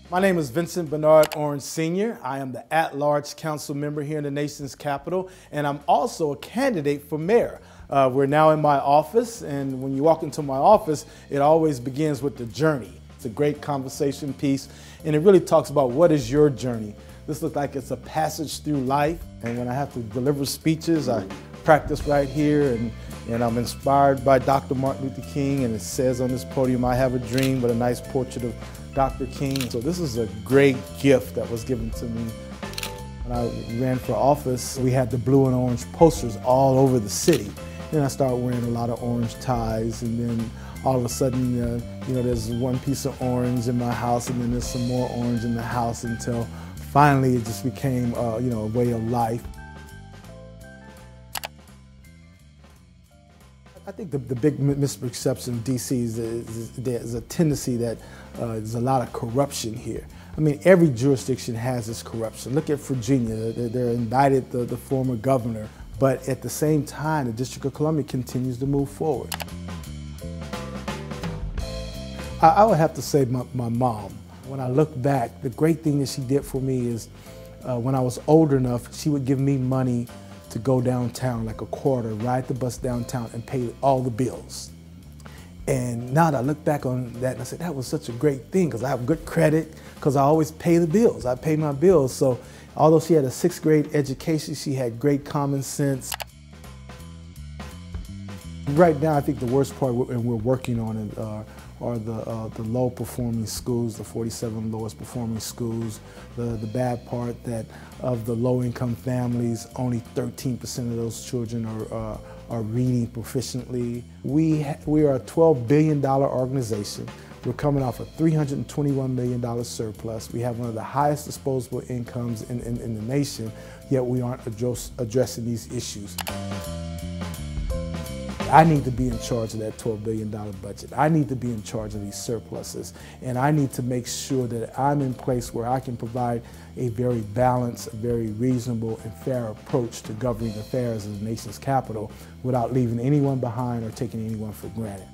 My name is Vincent Orange Sr. I am the at-large council member here in the nation's capital, and I'm also a candidate for mayor. We're now in my office, and when you walk into my office, it always begins with the journey. It's a great conversation piece, and it really talks about what is your journey. This looks like it's a passage through life, and when I have to deliver speeches, I practice right here, and I'm inspired by Dr. Martin Luther King, and it says on this podium, I have a dream, with a nice portrait of Dr. King. So this is a great gift that was given to me. When I ran for office, we had the blue and orange posters all over the city. Then I started wearing a lot of orange ties, and then all of a sudden, there's one piece of orange in my house, and then there's some more orange in the house, until finally it just became, a way of life. I think the big misperception in D.C. is there's a tendency that there's a lot of corruption here. I mean, every jurisdiction has its corruption. Look at Virginia. They indicted the former governor, but at the same time, the District of Columbia continues to move forward. I would have to say my mom. When I look back, the great thing that she did for me is when I was old enough, she would give me money to go downtown, like a quarter, ride the bus downtown and pay all the bills. And now that I look back on that, and I said, that was such a great thing, because I have good credit, because I always pay the bills. I pay my bills. So although she had a 6th grade education, she had great common sense. Right now, I think the worst part, and we're working on it, are the low performing schools, the 47 lowest performing schools. The bad part that of the low income families, only 13% of those children are reading proficiently. We are a $12 billion organization. We're coming off a $321 million surplus. We have one of the highest disposable incomes in the nation, yet we aren't addressing these issues. I need to be in charge of that $12 billion budget. I need to be in charge of these surpluses. And I need to make sure that I'm in place where I can provide a very balanced, very reasonable and fair approach to governing affairs in the nation's capital without leaving anyone behind or taking anyone for granted.